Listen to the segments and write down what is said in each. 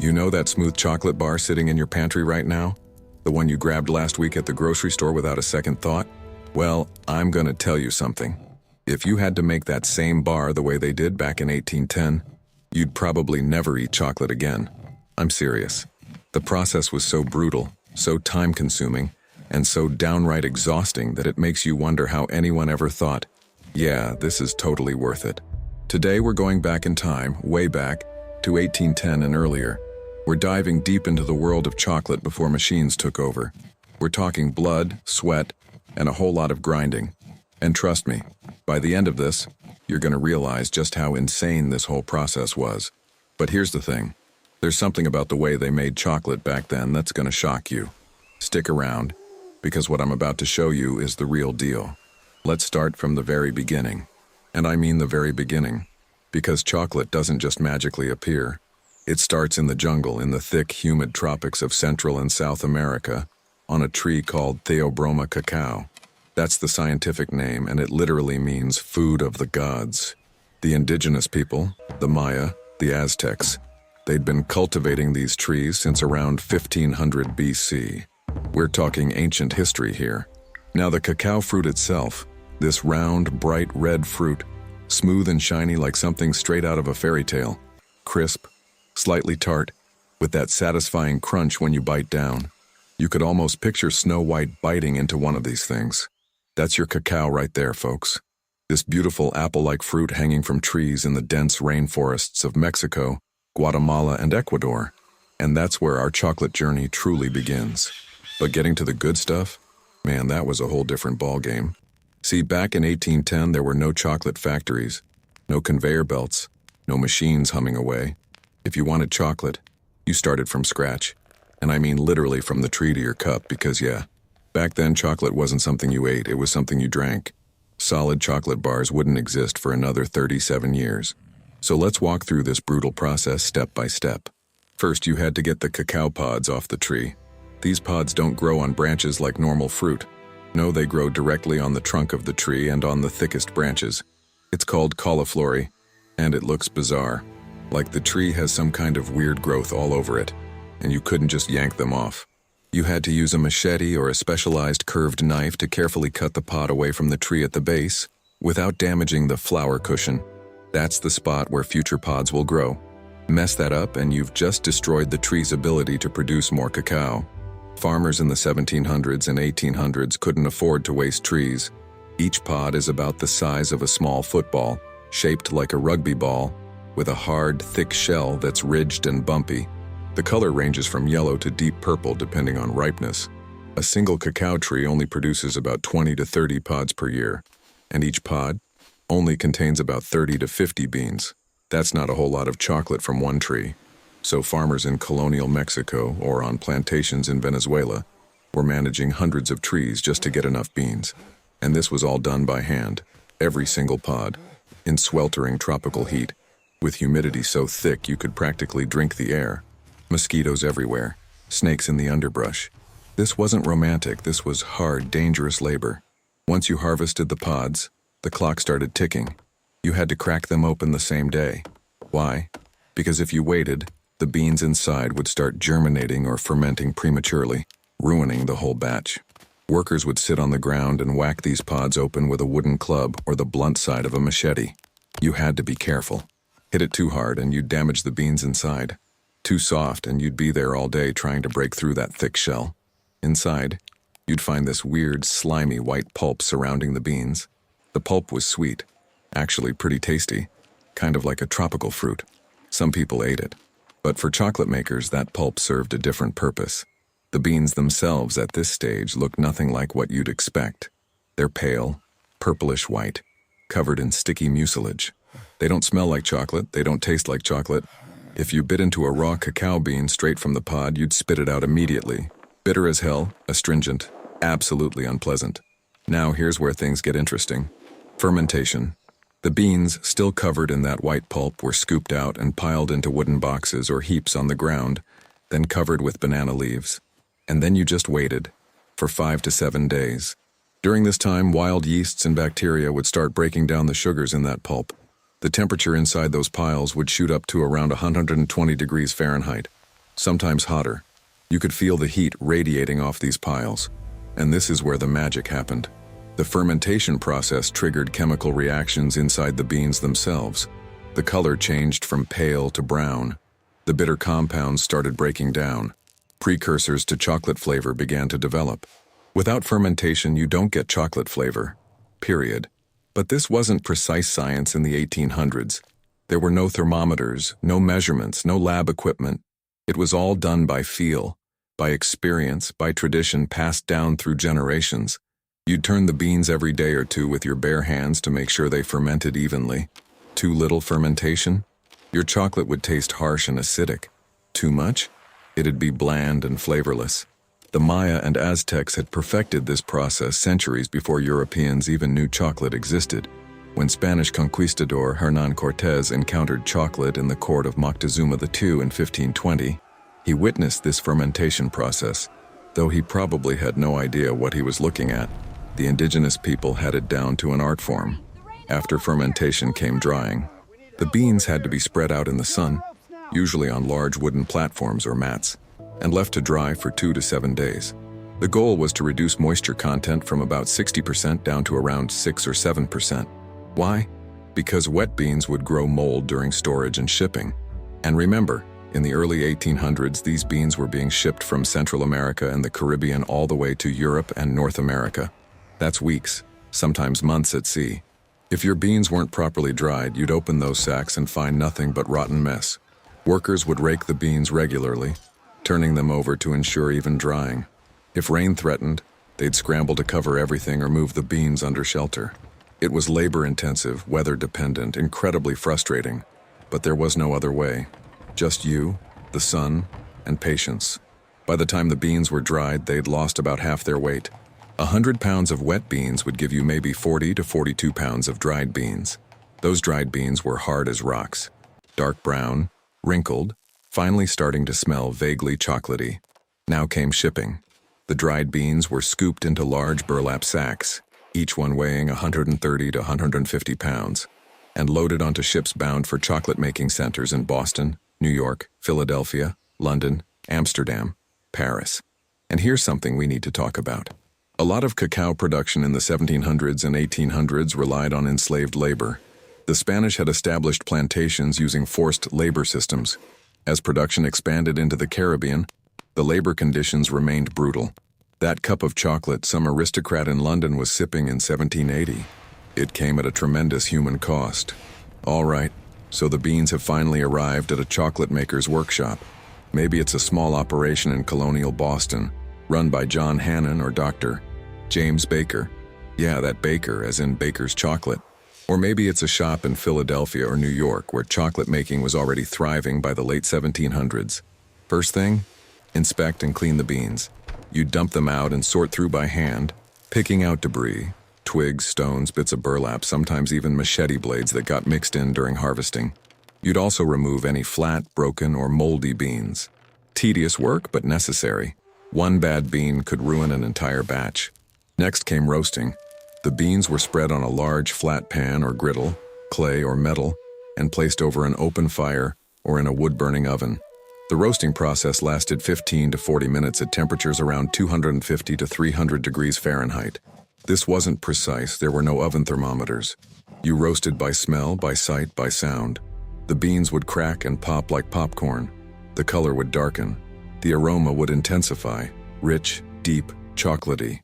You know that smooth chocolate bar sitting in your pantry right now? The one you grabbed last week at the grocery store without a second thought? Well, I'm gonna tell you something. If you had to make that same bar the way they did back in 1810, you'd probably never eat chocolate again. I'm serious. The process was so brutal, so time-consuming, and so downright exhausting that it makes you wonder how anyone ever thought, yeah, this is totally worth it. Today we're going back in time, way back, to 1810 and earlier. We're diving deep into the world of chocolate before machines took over. We're talking blood, sweat, and a whole lot of grinding. And trust me, by the end of this, you're gonna realize just how insane this whole process was. But here's the thing. There's something about the way they made chocolate back then that's gonna shock you. Stick around, because what I'm about to show you is the real deal. Let's start from the very beginning. And I mean the very beginning, because chocolate doesn't just magically appear. It starts in the jungle in the thick, humid tropics of Central and South America, on a tree called Theobroma cacao. That's the scientific name, and it literally means food of the gods. The indigenous people, the Maya, the Aztecs, they'd been cultivating these trees since around 1500 BC. We're talking ancient history here. Now the cacao fruit itself, this round, bright red fruit, smooth and shiny like something straight out of a fairy tale, crisp, slightly tart, with that satisfying crunch when you bite down. You could almost picture Snow White biting into one of these things. That's your cacao right there, folks. This beautiful apple-like fruit hanging from trees in the dense rainforests of Mexico, Guatemala, and Ecuador. And that's where our chocolate journey truly begins. But getting to the good stuff? Man, that was a whole different ballgame. See, back in 1810, there were no chocolate factories, no conveyor belts, no machines humming away. If you wanted chocolate, you started from scratch. And I mean literally from the tree to your cup, because yeah, back then chocolate wasn't something you ate, it was something you drank. Solid chocolate bars wouldn't exist for another 37 years. So let's walk through this brutal process step by step. First, you had to get the cacao pods off the tree. These pods don't grow on branches like normal fruit. No, they grow directly on the trunk of the tree and on the thickest branches. It's called cauliflory, and it looks bizarre. Like the tree has some kind of weird growth all over it, and you couldn't just yank them off. You had to use a machete or a specialized curved knife to carefully cut the pod away from the tree at the base, without damaging the flower cushion. That's the spot where future pods will grow. Mess that up and you've just destroyed the tree's ability to produce more cacao. Farmers in the 1700s and 1800s couldn't afford to waste trees. Each pod is about the size of a small football, shaped like a rugby ball, with a hard, thick shell that's ridged and bumpy. The color ranges from yellow to deep purple depending on ripeness. A single cacao tree only produces about 20 to 30 pods per year, and each pod only contains about 30 to 50 beans. That's not a whole lot of chocolate from one tree. So farmers in colonial Mexico or on plantations in Venezuela were managing hundreds of trees just to get enough beans. And this was all done by hand, every single pod, in sweltering tropical heat, with humidity so thick you could practically drink the air. Mosquitoes everywhere, snakes in the underbrush. This wasn't romantic, this was hard, dangerous labor. Once you harvested the pods, the clock started ticking. You had to crack them open the same day. Why? Because if you waited, the beans inside would start germinating or fermenting prematurely, ruining the whole batch. Workers would sit on the ground and whack these pods open with a wooden club or the blunt side of a machete. You had to be careful. Hit it too hard and you'd damage the beans inside. Too soft and you'd be there all day trying to break through that thick shell. Inside, you'd find this weird, slimy white pulp surrounding the beans. The pulp was sweet, actually pretty tasty, kind of like a tropical fruit. Some people ate it. But for chocolate makers, that pulp served a different purpose. The beans themselves at this stage look nothing like what you'd expect. They're pale, purplish white, covered in sticky mucilage. They don't smell like chocolate, they don't taste like chocolate. If you bit into a raw cacao bean straight from the pod, you'd spit it out immediately. Bitter as hell, astringent, absolutely unpleasant. Now here's where things get interesting. Fermentation. The beans, still covered in that white pulp, were scooped out and piled into wooden boxes or heaps on the ground, then covered with banana leaves. And then you just waited for 5 to 7 days. During this time, wild yeasts and bacteria would start breaking down the sugars in that pulp. The temperature inside those piles would shoot up to around 120 degrees Fahrenheit. sometimes hotter. You could feel the heat radiating off these piles. And this is where the magic happened. The fermentation process triggered chemical reactions inside the beans themselves. The color changed from pale to brown. The bitter compounds started breaking down. Precursors to chocolate flavor began to develop. Without fermentation, you don't get chocolate flavor. Period. But this wasn't precise science in the 1800s. There were no thermometers, no measurements, no lab equipment. It was all done by feel, by experience, by tradition passed down through generations. You'd turn the beans every day or two with your bare hands to make sure they fermented evenly. Too little fermentation? Your chocolate would taste harsh and acidic. Too much? It'd be bland and flavorless. The Maya and Aztecs had perfected this process centuries before Europeans even knew chocolate existed. When Spanish conquistador Hernán Cortés encountered chocolate in the court of Moctezuma II in 1520, he witnessed this fermentation process. Though he probably had no idea what he was looking at, the indigenous people had it down to an art form. After fermentation came drying. The beans had to be spread out in the sun, usually on large wooden platforms or mats, and left to dry for 2 to 7 days. The goal was to reduce moisture content from about 60% down to around 6 or 7%. Why? Because wet beans would grow mold during storage and shipping. And remember, in the early 1800s, these beans were being shipped from Central America and the Caribbean all the way to Europe and North America. That's weeks, sometimes months at sea. If your beans weren't properly dried, you'd open those sacks and find nothing but rotten mess. Workers would rake the beans regularly, turning them over to ensure even drying. If rain threatened, they'd scramble to cover everything or move the beans under shelter. It was labor-intensive, weather-dependent, incredibly frustrating, but there was no other way. Just you, the sun, and patience. By the time the beans were dried, they'd lost about half their weight. 100 pounds of wet beans would give you maybe 40 to 42 pounds of dried beans. Those dried beans were hard as rocks, dark brown, wrinkled, finally starting to smell vaguely chocolatey. Now came shipping. The dried beans were scooped into large burlap sacks, each one weighing 130 to 150 pounds, and loaded onto ships bound for chocolate-making centers in Boston, New York, Philadelphia, London, Amsterdam, Paris. And here's something we need to talk about. A lot of cacao production in the 1700s and 1800s relied on enslaved labor. The Spanish had established plantations using forced labor systems. As production expanded into the Caribbean, the labor conditions remained brutal. That cup of chocolate some aristocrat in London was sipping in 1780. It came at a tremendous human cost. All right, so the beans have finally arrived at a chocolate maker's workshop. Maybe it's a small operation in colonial Boston, run by John Hannon or Dr. James Baker. Yeah, that Baker, as in Baker's Chocolate. Or maybe it's a shop in Philadelphia or New York where chocolate making was already thriving by the late 1700s. First thing, inspect and clean the beans. You dump them out and sort through by hand, picking out debris, twigs, stones, bits of burlap, sometimes even machete blades that got mixed in during harvesting. You'd also remove any flat, broken, or moldy beans. Tedious work, but necessary. One bad bean could ruin an entire batch. Next came roasting. The beans were spread on a large flat pan or griddle, clay or metal, and placed over an open fire or in a wood-burning oven. The roasting process lasted 15 to 40 minutes at temperatures around 250 to 300 degrees Fahrenheit. This wasn't precise, there were no oven thermometers. You roasted by smell, by sight, by sound. The beans would crack and pop like popcorn. The color would darken. The aroma would intensify, rich, deep, chocolatey.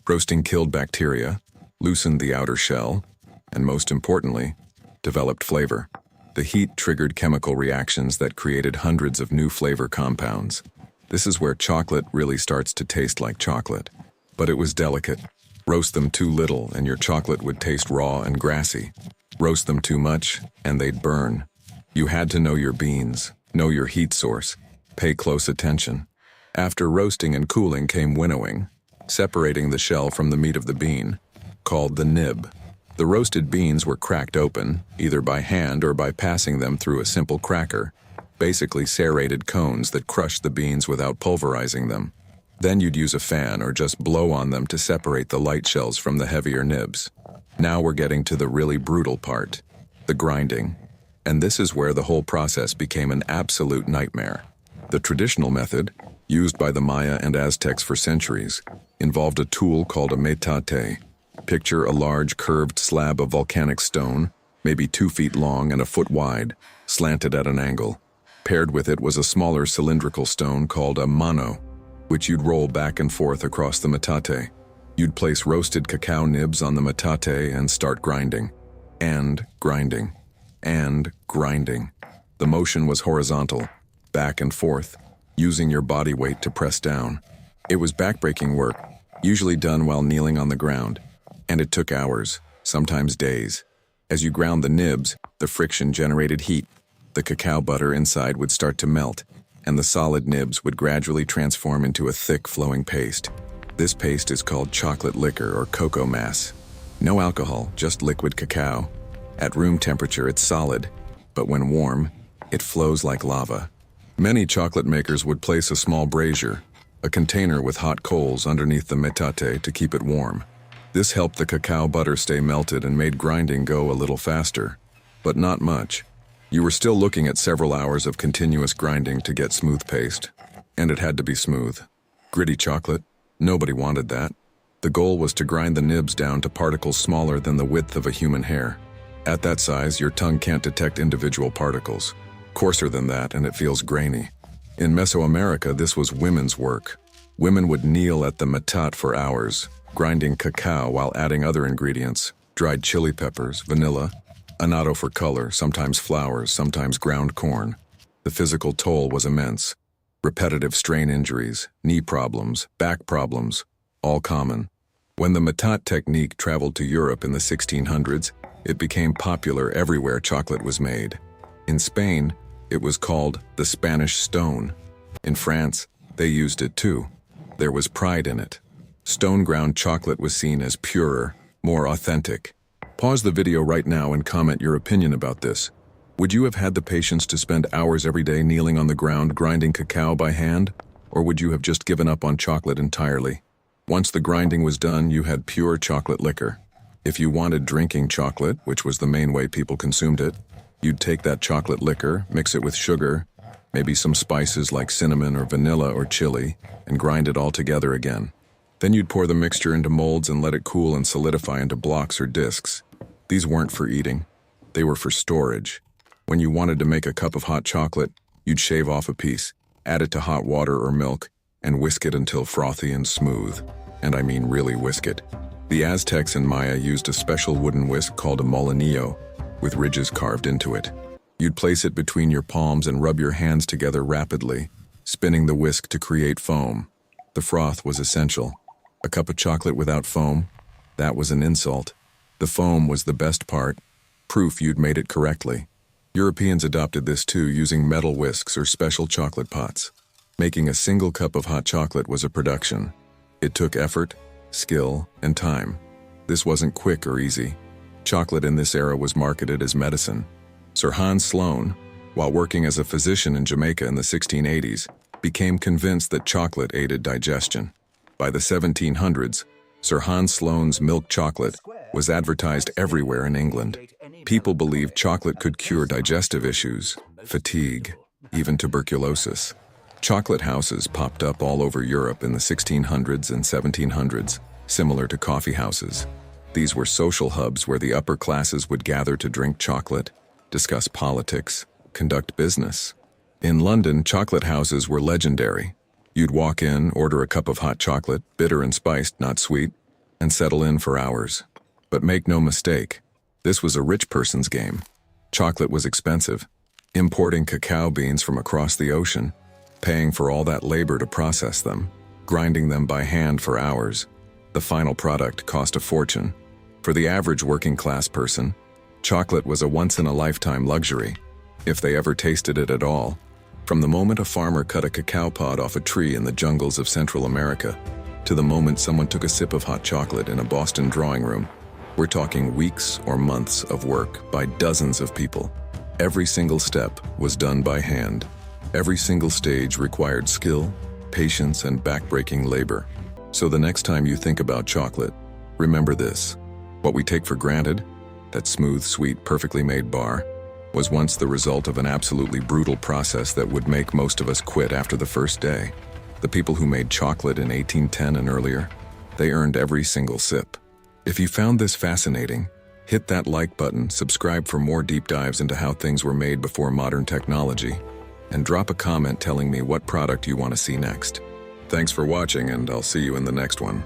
Roasting killed bacteria, loosened the outer shell, and most importantly, developed flavor. The heat triggered chemical reactions that created hundreds of new flavor compounds. This is where chocolate really starts to taste like chocolate. But it was delicate. Roast them too little and your chocolate would taste raw and grassy. Roast them too much and they'd burn. You had to know your beans, know your heat source, pay close attention. After roasting and cooling came winnowing, separating the shell from the meat of the bean, called the nib. The roasted beans were cracked open, either by hand or by passing them through a simple cracker, basically serrated cones that crushed the beans without pulverizing them. Then you'd use a fan or just blow on them to separate the light shells from the heavier nibs. Now we're getting to the really brutal part, the grinding. And this is where the whole process became an absolute nightmare. The traditional method, used by the Maya and Aztecs for centuries, involved a tool called a metate. Picture a large curved slab of volcanic stone, maybe 2 feet long and a foot wide, slanted at an angle. Paired with it was a smaller cylindrical stone called a mano, which you'd roll back and forth across the metate. You'd place roasted cacao nibs on the metate and start grinding. And grinding. And grinding. The motion was horizontal, back and forth, using your body weight to press down. It was backbreaking work, usually done while kneeling on the ground, and it took hours, sometimes days. As you ground the nibs, the friction generated heat. The cacao butter inside would start to melt, and the solid nibs would gradually transform into a thick, flowing paste. This paste is called chocolate liquor or cocoa mass. No alcohol, just liquid cacao. At room temperature, it's solid, but when warm, it flows like lava. Many chocolate makers would place a small brazier, a container with hot coals underneath the metate to keep it warm. This helped the cacao butter stay melted and made grinding go a little faster, but not much. You were still looking at several hours of continuous grinding to get smooth paste, and it had to be smooth. Gritty chocolate? Nobody wanted that. The goal was to grind the nibs down to particles smaller than the width of a human hair. At that size, your tongue can't detect individual particles. Coarser than that, and it feels grainy. In Mesoamerica, this was women's work. Women would kneel at the metate for hours, grinding cacao while adding other ingredients, dried chili peppers, vanilla, annatto for color, sometimes flowers, sometimes ground corn. The physical toll was immense. Repetitive strain injuries, knee problems, back problems, all common. When the metate technique traveled to Europe in the 1600s, it became popular everywhere chocolate was made. In Spain, it was called the Spanish stone. In France, they used it too. There was pride in it. Stone-ground chocolate was seen as purer, more authentic. Pause the video right now and comment your opinion about this. Would you have had the patience to spend hours every day kneeling on the ground grinding cacao by hand? Or would you have just given up on chocolate entirely? Once the grinding was done, you had pure chocolate liquor. If you wanted drinking chocolate, which was the main way people consumed it, you'd take that chocolate liquor, mix it with sugar, maybe some spices like cinnamon or vanilla or chili, and grind it all together again. Then you'd pour the mixture into molds and let it cool and solidify into blocks or discs. These weren't for eating. They were for storage. When you wanted to make a cup of hot chocolate, you'd shave off a piece, add it to hot water or milk, and whisk it until frothy and smooth. And I mean really whisk it. The Aztecs and Maya used a special wooden whisk called a molinillo, with ridges carved into it. You'd place it between your palms and rub your hands together rapidly, spinning the whisk to create foam. The froth was essential. A cup of chocolate without foam? That was an insult. The foam was the best part, proof you'd made it correctly. Europeans adopted this too, using metal whisks or special chocolate pots. Making a single cup of hot chocolate was a production. It took effort, skill, and time. This wasn't quick or easy. Chocolate in this era was marketed as medicine. Sir Hans Sloane, while working as a physician in Jamaica in the 1680s, became convinced that chocolate aided digestion. By the 1700s, Sir Hans Sloane's milk chocolate was advertised everywhere in England. People believed chocolate could cure digestive issues, fatigue, even tuberculosis. Chocolate houses popped up all over Europe in the 1600s and 1700s, similar to coffee houses. These were social hubs where the upper classes would gather to drink chocolate, discuss politics, conduct business. In London, chocolate houses were legendary. You'd walk in, order a cup of hot chocolate, bitter and spiced, not sweet, and settle in for hours. But make no mistake, this was a rich person's game. Chocolate was expensive. Importing cacao beans from across the ocean, paying for all that labor to process them, grinding them by hand for hours. The final product cost a fortune. For the average working-class person, chocolate was a once-in-a-lifetime luxury, if they ever tasted it at all. From the moment a farmer cut a cacao pod off a tree in the jungles of Central America, to the moment someone took a sip of hot chocolate in a Boston drawing room, we're talking weeks or months of work by dozens of people. Every single step was done by hand. Every single stage required skill, patience, and backbreaking labor. So the next time you think about chocolate, remember this. What we take for granted, that smooth, sweet, perfectly made bar, was once the result of an absolutely brutal process that would make most of us quit after the first day. The people who made chocolate in 1810 and earlier, they earned every single sip. If you found this fascinating, hit that like button, subscribe for more deep dives into how things were made before modern technology, and drop a comment telling me what product you want to see next. Thanks for watching, and I'll see you in the next one.